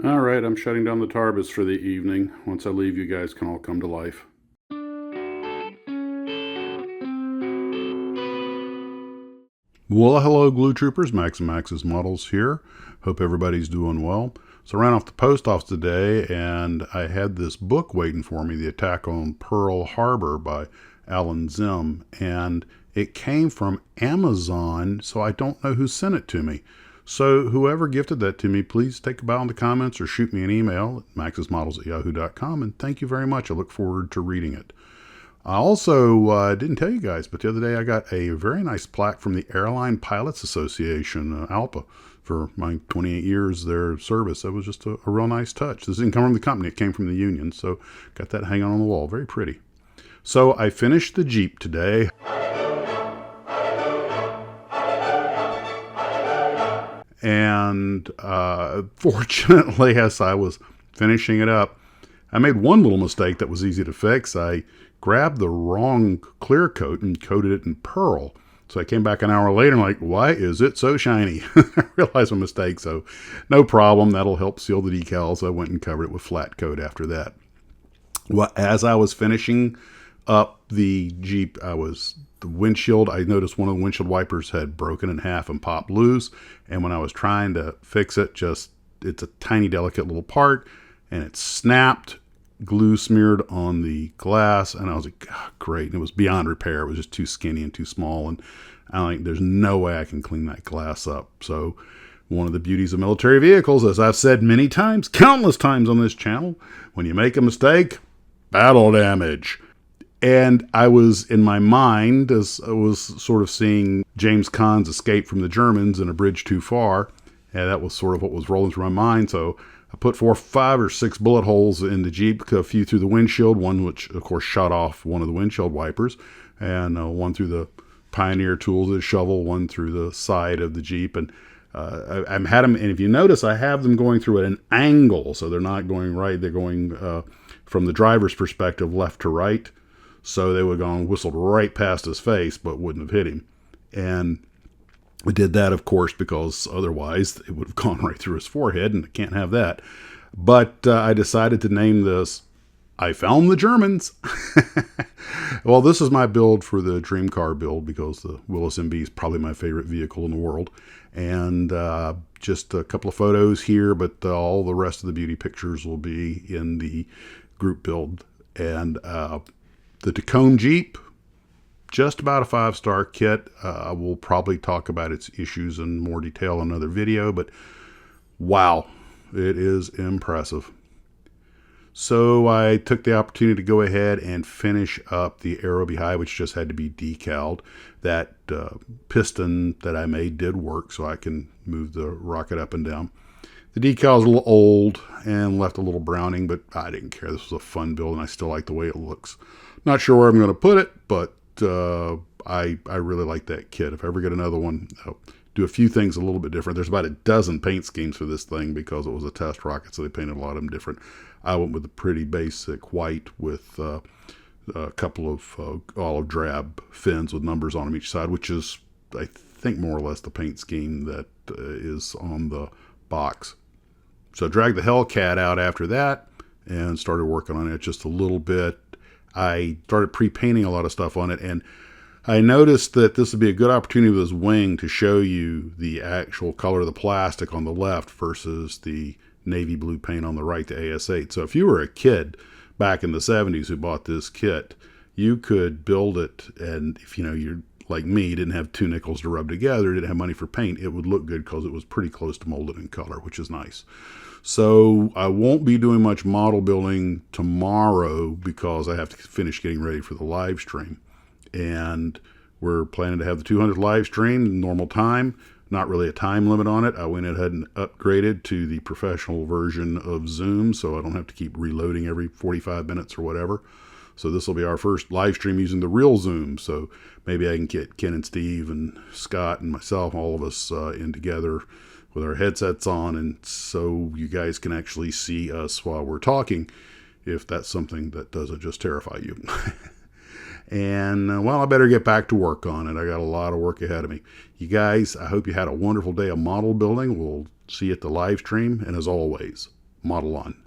All right, I'm shutting down the Tarbus for the evening. Once I leave, you guys can all come to life. Well, hello, Glue Troopers. Max and Max's Models here. Hope everybody's doing well. So I ran off the post office today, and I had this book waiting for me, The Attack on Pearl Harbor by Alan Zim, and it came from Amazon, so I don't know who sent it to me. So whoever gifted that to me, please take a bow in the comments or shoot me an email at maxismodels@yahoo.com, and thank you very much. I look forward to reading it. I also didn't tell you guys, but the other day I got a very nice plaque from the Airline Pilots Association, ALPA, for my 28 years their service. That was just a real nice touch. This didn't come from the company, it came from the union, so got that hanging on the wall. Very pretty. So I finished the Jeep today. And fortunately, as I was finishing it up, I made one little mistake that was easy to fix. I grabbed the wrong clear coat and coated it in pearl. So I came back an hour later and like, why is it so shiny? I realized my mistake, so no problem. That'll help seal the decals. I went and covered it with flat coat after that. Well, as I was finishing up the Jeep, the windshield, I noticed one of the windshield wipers had broken in half and popped loose. And when I was trying to fix it, it's a tiny, delicate little part, and it snapped, glue smeared on the glass, and I was like, oh, great. And it was beyond repair. It was just too skinny and too small, and I'm like, there's no way I can clean that glass up. So one of the beauties of military vehicles, as I've said many times, countless times on this channel, when you make a mistake, battle damage. And I was, in my mind, as I was sort of seeing James Caan's escape from the Germans in A Bridge Too Far, and that was sort of what was rolling through my mind. So I put 5 or 6 bullet holes in the Jeep, a few through the windshield, one which, of course, shot off one of the windshield wipers, and one through the Pioneer tools, the shovel, one through the side of the Jeep. And I had them, and if you notice, I have them going through at an angle, so they're not going right. They're going from the driver's perspective, left to right. So they would have gone whistled right past his face, but wouldn't have hit him. And we did that, of course, because otherwise it would have gone right through his forehead, and I can't have that. But I decided to name this, I Found the Germans. Well, this is my build for the Dream Car build, because the Willys MB is probably my favorite vehicle in the world. And just a couple of photos here, but all the rest of the beauty pictures will be in the group build. And the Tacoma Jeep, just about a 5-star kit. We'll probably talk about its issues in more detail in another video, but wow, it is impressive. So I took the opportunity to go ahead and finish up the Aerobee-Hi, which just had to be decaled. That piston that I made did work, so I can move the rocket up and down. The decal is a little old and left a little browning, but I didn't care. This was a fun build, and I still like the way it looks. Not sure where I'm going to put it, but I really like that kit. If I ever get another one, I'll do a few things a little bit different. There's about a dozen paint schemes for this thing because it was a test rocket, so they painted a lot of them different. I went with a pretty basic white with a couple of olive drab fins with numbers on them each side, which is, I think, more or less the paint scheme that is on the box. So I dragged the Hellcat out after that and started working on it just a little bit. I started pre-painting a lot of stuff on it, and I noticed that this would be a good opportunity with this wing to show you the actual color of the plastic on the left versus the navy blue paint on the right, the AS8. So if you were a kid back in the 70s who bought this kit, you could build it, and if you're like me, didn't have 2 nickels to rub together, didn't have money for paint, it would look good because it was pretty close to molded in color, which is nice. So I won't be doing much model building tomorrow because I have to finish getting ready for the live stream. And we're planning to have the 200th live stream, normal time, not really a time limit on it. I went ahead and upgraded to the professional version of Zoom, so I don't have to keep reloading every 45 minutes or whatever. So this will be our first live stream using the real Zoom. So maybe I can get Ken and Steve and Scott and myself, all of us in together with our headsets on, and so you guys can actually see us while we're talking, if that's something that doesn't just terrify you. And well, I better get back to work on it. I got a lot of work ahead of me. You guys, I hope you had a wonderful day of model building. We'll see you at the live stream, and as always, Model on.